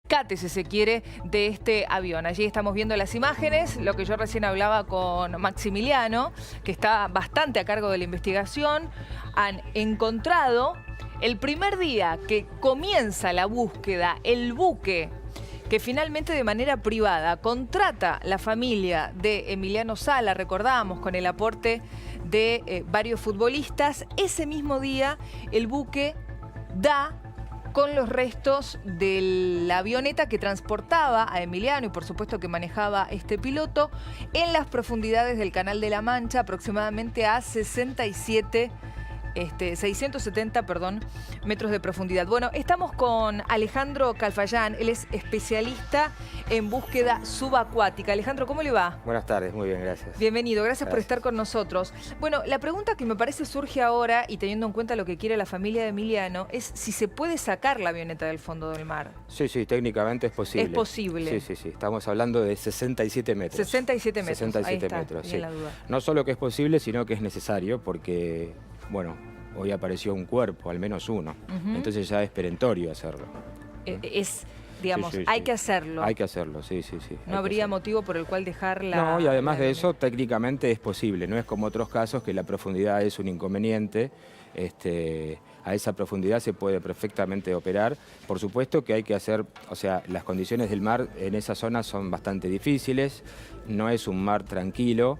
rescate, si se quiere, de este avión. Allí estamos viendo las imágenes, lo que yo recién hablaba con Maximiliano, que está bastante a cargo de la investigación. Han encontrado el primer día que comienza la búsqueda, el buque que finalmente de manera privada contrata la familia de Emiliano Sala, recordamos, con el aporte de varios futbolistas. Ese mismo día el buque da con los restos de la avioneta que transportaba a Emiliano y por supuesto que manejaba este piloto en las profundidades del Canal de la Mancha, aproximadamente a 670 metros de profundidad. Bueno, estamos con Alejandro Calfayán, él es especialista en búsqueda subacuática. Alejandro, ¿cómo le va? Buenas tardes, muy bien, gracias. Bienvenido, gracias por estar con nosotros. Bueno, la pregunta que me parece surge ahora, y teniendo en cuenta lo que quiere la familia de Emiliano, es si se puede sacar la avioneta del fondo del mar. Sí, técnicamente es posible. Es posible. Sí, estamos hablando de 67 metros. 67 metros, 67 ahí está, metros, bien la duda. No solo que es posible, sino que es necesario porque, bueno, hoy apareció un cuerpo, al menos uno. Entonces ya es perentorio hacerlo. Digamos, hay que hacerlo. Hay que hacerlo, sí. No habría motivo por el cual dejarla. No, y además de eso, técnicamente es posible. No es como otros casos que la profundidad es un inconveniente. A esa profundidad se puede perfectamente operar. Por supuesto que hay que hacer, o sea, las condiciones del mar en esa zona son bastante difíciles. No es un mar tranquilo.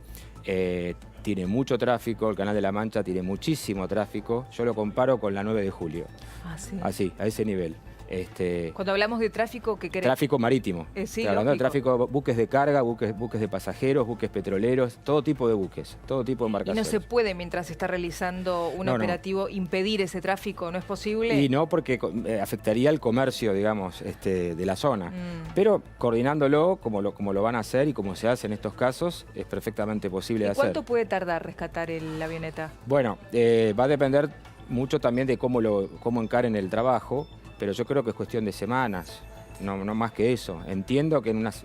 Tiene mucho tráfico, el Canal de la Mancha tiene muchísimo tráfico. Yo lo comparo con la 9 de julio. Ah, sí. Así, a ese nivel. Cuando hablamos de tráfico, ¿qué querés? Tráfico marítimo. Sí, hablando de tráfico, buques de carga, buques de pasajeros, buques petroleros, todo tipo de buques, todo tipo de embarcaciones. Y no se puede, mientras se está realizando un operativo, impedir ese tráfico, ¿no es posible? Y no, porque afectaría el comercio, digamos, de la zona. Pero coordinándolo, como lo van a hacer y como se hace en estos casos, es perfectamente posible de hacer. ¿Cuánto puede tardar rescatar la avioneta? Bueno, va a depender mucho también de cómo encaren el trabajo. Pero yo creo que es cuestión de semanas, no más que eso. Entiendo que en unas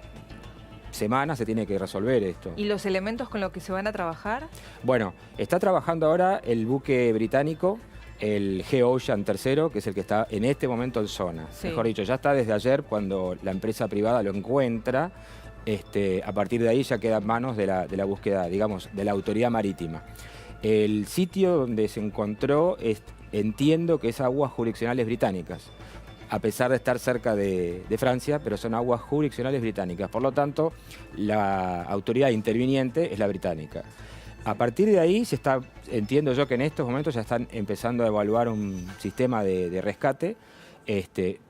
semanas se tiene que resolver esto. ¿Y los elementos con los que se van a trabajar? Bueno, está trabajando ahora el buque británico, el G-Ocean III, que es el que está en este momento en zona. Sí. Mejor dicho, ya está desde ayer cuando la empresa privada lo encuentra. A partir de ahí ya queda en manos de la búsqueda, digamos, de la autoridad marítima. El sitio donde se encontró, entiendo que es aguas jurisdiccionales británicas, a pesar de estar cerca de Francia, pero son aguas jurisdiccionales británicas. Por lo tanto, la autoridad interviniente es la británica. A partir de ahí, entiendo yo que en estos momentos ya están empezando a evaluar un sistema de rescate.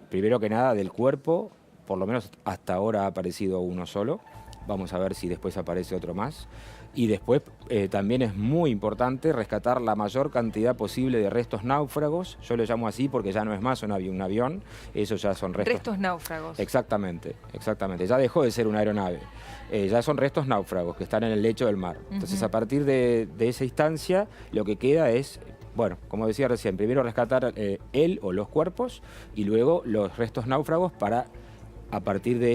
Primero que nada, del cuerpo, por lo menos hasta ahora ha aparecido uno solo. Vamos a ver si después aparece otro más. Y después también es muy importante rescatar la mayor cantidad posible de restos náufragos. Yo lo llamo así porque ya no es más un avión, eso ya son restos. Restos náufragos. Exactamente. Ya dejó de ser una aeronave. Ya son restos náufragos que están en el lecho del mar. Entonces, a partir de esa instancia, lo que queda es, bueno, como decía recién, primero rescatar él o los cuerpos y luego los restos náufragos para, a partir de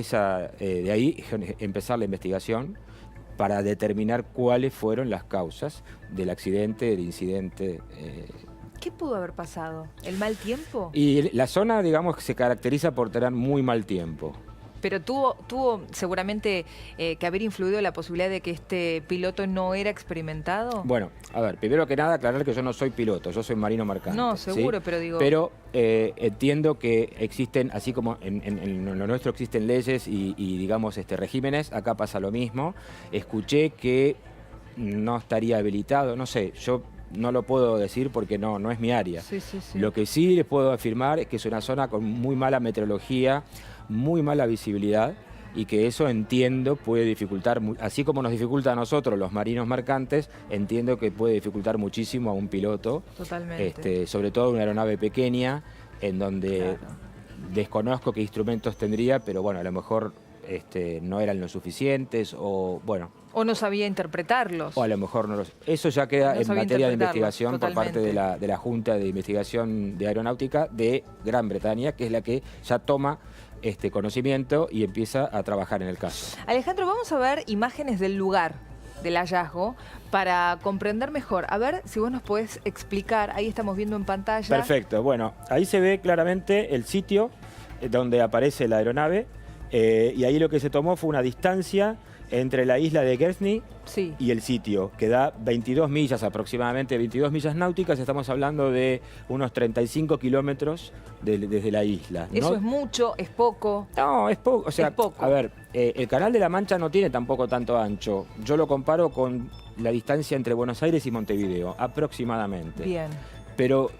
ahí, empezar la investigación para determinar cuáles fueron las causas del accidente, del incidente. ¿Qué pudo haber pasado? ¿El mal tiempo? Y la zona, digamos, se caracteriza por tener muy mal tiempo. Pero tuvo seguramente que haber influido la posibilidad de que este piloto no era experimentado. Bueno, a ver, primero que nada aclarar que yo no soy piloto, yo soy marino mercante. No, seguro, ¿sí? Pero digo... Pero entiendo que existen, así como en lo nuestro existen leyes y digamos, regímenes, acá pasa lo mismo. Escuché que no estaría habilitado, no sé, yo no lo puedo decir porque no es mi área. Sí. Lo que sí les puedo afirmar es que es una zona con muy mala meteorología, muy mala visibilidad y que eso entiendo puede dificultar, así como nos dificulta a nosotros los marinos mercantes, entiendo que puede dificultar muchísimo a un piloto. Totalmente. Sobre todo una aeronave pequeña en donde desconozco qué instrumentos tendría, pero bueno, a lo mejor no eran lo suficientes o bueno. O no sabía interpretarlos. O a lo mejor no los... Eso ya queda en materia de investigación por parte de la Junta de Investigación de Aeronáutica de Gran Bretaña, que es la que ya toma conocimiento y empieza a trabajar en el caso. Alejandro, vamos a ver imágenes del lugar del hallazgo para comprender mejor. A ver si vos nos podés explicar. Ahí estamos viendo en pantalla. Perfecto. Bueno, ahí se ve claramente el sitio donde aparece la aeronave, y ahí lo que se tomó fue una distancia entre la isla de Guernsey y el sitio, que da 22 millas aproximadamente, 22 millas náuticas. Estamos hablando de unos 35 kilómetros desde la isla. ¿Eso es mucho? ¿Es poco? No, es poco. O sea, es poco. A ver, el Canal de la Mancha no tiene tampoco tanto ancho. Yo lo comparo con la distancia entre Buenos Aires y Montevideo, aproximadamente. Bien. Pero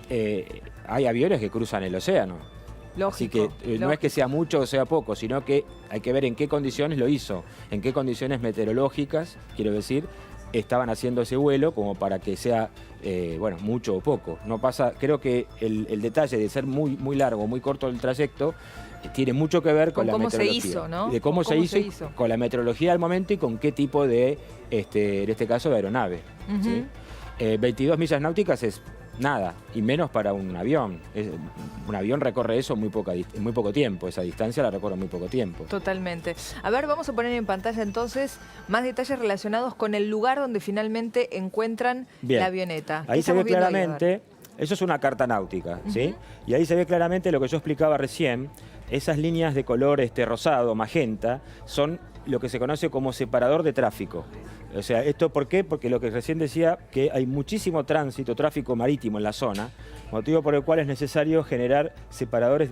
hay aviones que cruzan el océano. Lógico, Así que no es que sea mucho o sea poco, sino que hay que ver en qué condiciones lo hizo, en qué condiciones meteorológicas, quiero decir, estaban haciendo ese vuelo como para que sea, bueno, mucho o poco. No pasa, creo que el detalle de ser muy largo, muy corto el trayecto, tiene mucho que ver con la meteorología. Se hizo, ¿no? De cómo se hizo, con la meteorología del momento y con qué tipo de, en este caso, de aeronave. ¿Sí? 22 millas náuticas es nada, y menos para un avión. Un avión recorre eso en muy poco tiempo, esa distancia la recorre en muy poco tiempo. Totalmente. A ver, vamos a poner en pantalla entonces más detalles relacionados con el lugar donde finalmente encuentran la avioneta. Ahí se ve claramente, eso es una carta náutica, ¿sí? Y ahí se ve claramente lo que yo explicaba recién, esas líneas de color rosado, magenta, son lo que se conoce como separador de tráfico. O sea, ¿esto por qué? Porque lo que recién decía, que hay muchísimo tráfico marítimo en la zona, motivo por el cual es necesario generar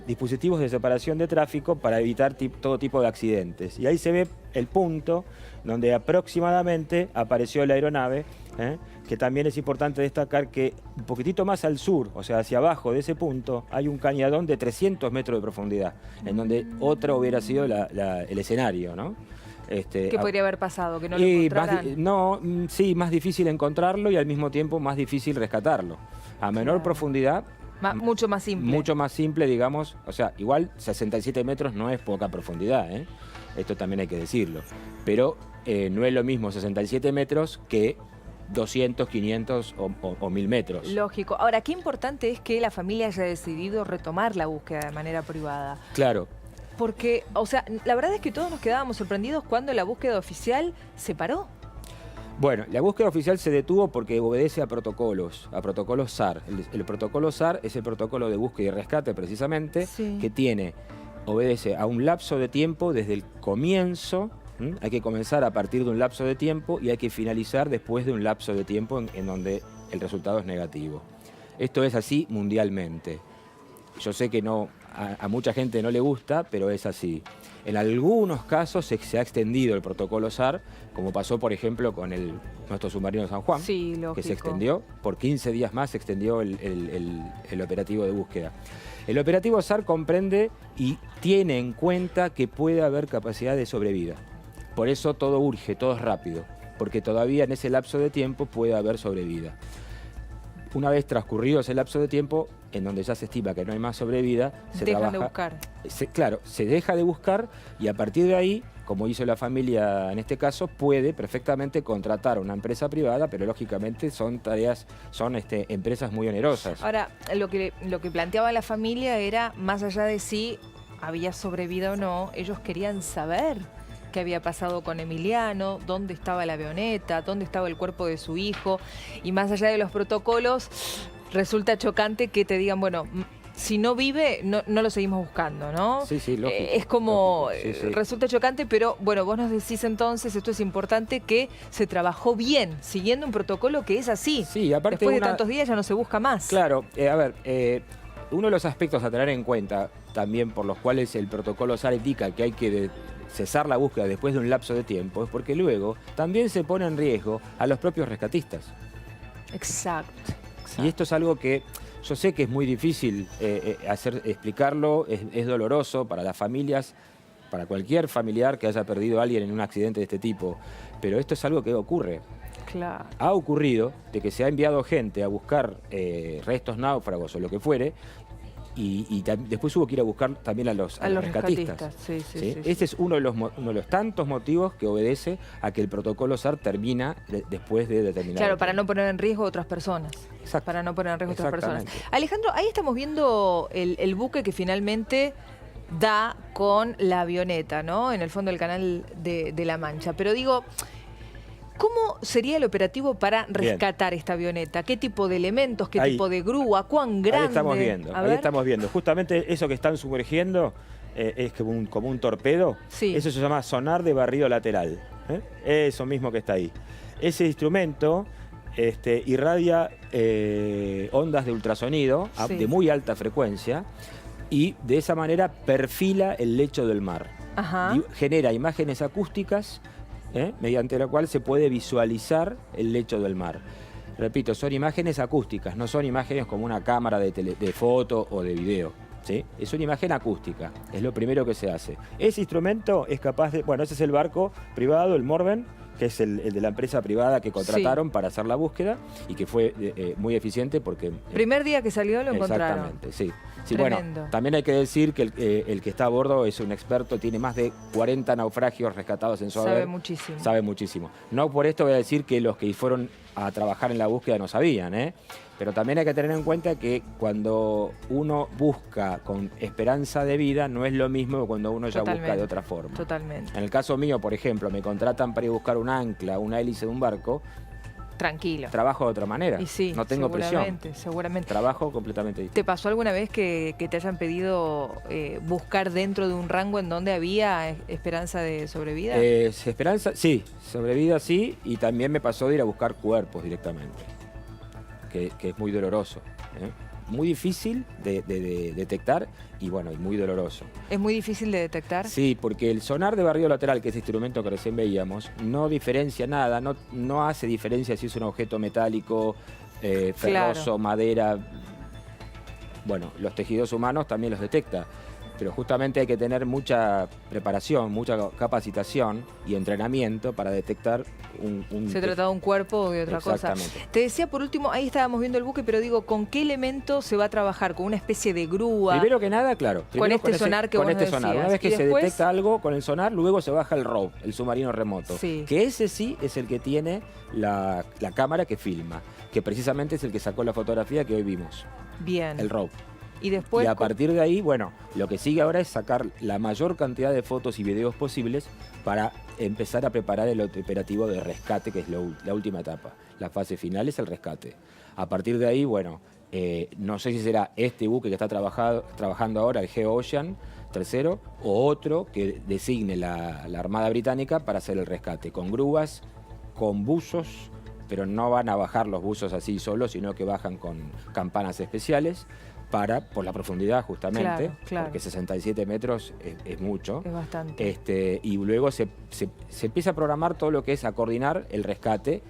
dispositivos de separación de tráfico para evitar todo tipo de accidentes. Y ahí se ve el punto donde aproximadamente apareció la aeronave, que también es importante destacar que un poquitito más al sur, o sea, hacia abajo de ese punto, hay un cañadón de 300 metros de profundidad, en donde otra hubiera sido el escenario, ¿no? ¿Qué podría haber pasado? ¿Que no lo encontraran? Sí, más difícil encontrarlo y al mismo tiempo más difícil rescatarlo. A menor profundidad... Mucho más simple. Mucho más simple, digamos. O sea, igual 67 metros no es poca profundidad, ¿eh? Esto también hay que decirlo. Pero no es lo mismo 67 metros que 200, 500 o 1000 metros. Lógico. Ahora, qué importante es que la familia haya decidido retomar la búsqueda de manera privada. Claro. Porque, o sea, la verdad es que todos nos quedábamos sorprendidos cuando la búsqueda oficial se paró. Bueno, la búsqueda oficial se detuvo porque obedece a protocolos SAR. El protocolo SAR es el protocolo de búsqueda y rescate, precisamente, que obedece a un lapso de tiempo desde el comienzo. Hay que comenzar a partir de un lapso de tiempo y hay que finalizar después de un lapso de tiempo en donde el resultado es negativo. Esto es así mundialmente. Yo sé que a mucha gente no le gusta, pero es así. En algunos casos se ha extendido el protocolo SAR, como pasó, por ejemplo, con nuestro submarino San Juan, que se extendió, por 15 días más se extendió el operativo de búsqueda. El operativo SAR comprende y tiene en cuenta que puede haber capacidad de sobrevida. Por eso todo urge, todo es rápido, porque todavía en ese lapso de tiempo puede haber sobrevida. Una vez transcurrido ese lapso de tiempo, en donde ya se estima que no hay más sobrevida, se dejan de buscar. Claro, se deja de buscar y a partir de ahí, como hizo la familia en este caso, puede perfectamente contratar a una empresa privada, pero lógicamente son empresas muy onerosas. Ahora, lo que planteaba la familia era, más allá de si había sobrevivido o no, ellos querían saber qué había pasado con Emiliano, dónde estaba la avioneta, dónde estaba el cuerpo de su hijo, y más allá de los protocolos, resulta chocante que te digan, bueno, si no vive, no lo seguimos buscando, ¿no? Sí, lógico. Es como, lógico. Sí. Resulta chocante, pero bueno, vos nos decís entonces, esto es importante, que se trabajó bien, siguiendo un protocolo que es así. Sí, aparte después de tantos días ya no se busca más. Claro, uno de los aspectos a tener en cuenta, también por los cuales el protocolo SAR indica que hay que cesar la búsqueda después de un lapso de tiempo, es porque luego también se pone en riesgo a los propios rescatistas. Exacto. Y esto es algo que yo sé que es muy difícil explicarlo, es doloroso para las familias, para cualquier familiar que haya perdido a alguien en un accidente de este tipo, pero esto es algo que ocurre. Claro. Ha ocurrido de que se ha enviado gente a buscar restos náufragos o lo que fuere, y después hubo que ir a buscar también a los rescatistas. Sí. Este es uno de los tantos motivos que obedece a que el protocolo SAR termina después de determinado. Claro, para no poner en riesgo a otras personas. Exacto. Para no poner en riesgo a otras personas. Alejandro, ahí estamos viendo el buque que finalmente da con la avioneta, ¿no? En el fondo del Canal de la Mancha. Pero digo, ¿Cómo sería el operativo para rescatar esta avioneta? ¿Qué tipo de elementos, qué tipo de grúa, cuán grande? Ahí estamos viendo. Justamente eso que están sumergiendo es como un torpedo. Sí. Eso se llama sonar de barrido lateral. Eso mismo que está ahí. Ese instrumento irradia ondas de ultrasonido de muy alta frecuencia y de esa manera perfila el lecho del mar. Ajá. Y genera imágenes acústicas mediante la cual se puede visualizar el lecho del mar. Repito, son imágenes acústicas, no son imágenes como una cámara de foto o de video. ¿Sí? Es una imagen acústica, es lo primero que se hace. Ese instrumento es capaz de... Bueno, ese es el barco privado, el Morven, que es el de la empresa privada que contrataron para hacer la búsqueda y que fue muy eficiente porque... Primer día que salió lo encontraron. Exactamente, sí. Sí, bueno, también hay que decir que el que está a bordo es un experto, tiene más de 40 naufragios rescatados en su haber. Sabe muchísimo. Sabe muchísimo. No por esto voy a decir que los que fueron a trabajar en la búsqueda no sabían, pero también hay que tener en cuenta que cuando uno busca con esperanza de vida no es lo mismo que cuando uno ya busca de otra forma. Totalmente. En el caso mío, por ejemplo, me contratan para ir a buscar un ancla, una hélice de un barco. Tranquilo. Trabajo de otra manera. Y sí, no tengo presión. Seguramente. Trabajo completamente distinto. ¿Te pasó alguna vez que te hayan pedido buscar dentro de un rango en donde había esperanza de sobrevida? Sí, sobrevida sí, y también me pasó de ir a buscar cuerpos directamente, que es muy doloroso. Muy difícil de detectar y bueno, muy doloroso. ¿Es muy difícil de detectar? Sí, porque el sonar de barrido lateral, que es el instrumento que recién veíamos, no diferencia nada, no hace diferencia si es un objeto metálico, ferroso, madera. Bueno, los tejidos humanos también los detecta, pero justamente hay que tener mucha preparación, mucha capacitación y entrenamiento para detectar ¿Se trata de un cuerpo o de otra cosa? Te decía por último, ahí estábamos viendo el buque, pero digo, ¿con qué elemento se va a trabajar? ¿Con una especie de grúa? Primero que nada, claro. Con este sonar que vos decías. Una vez que se detecta algo con el sonar, luego se baja el ROV, el submarino remoto. Sí. Que ese sí es el que tiene la cámara que filma, que precisamente es el que sacó la fotografía que hoy vimos. Bien. El ROV. Y después, a partir de ahí, bueno, lo que sigue ahora es sacar la mayor cantidad de fotos y videos posibles para empezar a preparar el operativo de rescate, que es la última etapa. La fase final es el rescate. A partir de ahí, bueno, no sé si será este buque que está trabajando ahora, el Geo Ocean III, o otro que designe la Armada Británica para hacer el rescate, con grúas, con buzos, pero no van a bajar los buzos así solos, sino que bajan con campanas especiales, por la profundidad justamente, claro. Porque 67 metros es mucho. Es bastante. Y luego se empieza a programar todo lo que es a coordinar el rescate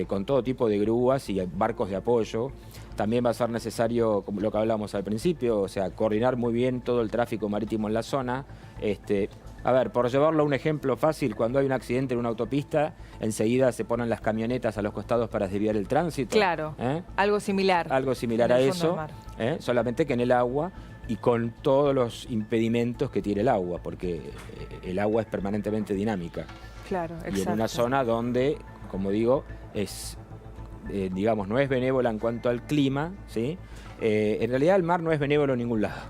con todo tipo de grúas y barcos de apoyo. También va a ser necesario, como lo que hablamos al principio, o sea, coordinar muy bien todo el tráfico marítimo en la zona. A ver, por llevarlo a un ejemplo fácil, cuando hay un accidente en una autopista, enseguida se ponen las camionetas a los costados para desviar el tránsito. Claro, algo similar. Algo similar a eso, solamente que en el agua y con todos los impedimentos que tiene el agua, porque el agua es permanentemente dinámica. Claro, exacto. Y en una zona donde, como digo, digamos, no es benévola en cuanto al clima, ¿sí? En realidad el mar no es benévolo en ningún lado.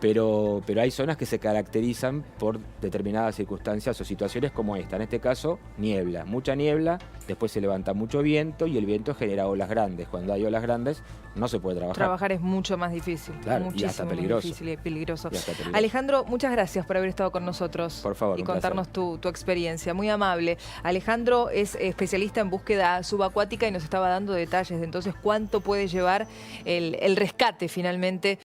Pero hay zonas que se caracterizan por determinadas circunstancias o situaciones como esta. En este caso, niebla, mucha niebla, después se levanta mucho viento y el viento genera olas grandes. Cuando hay olas grandes no se puede trabajar. Trabajar es mucho más difícil. Claro, muchísimo y hasta peligroso. Más difícil y peligroso. Y hasta peligroso. Alejandro, muchas gracias por haber estado con nosotros. Por favor, y contarnos tu experiencia. Muy amable. Alejandro es especialista en búsqueda subacuática y nos estaba dando detalles de entonces cuánto puede llevar el rescate finalmente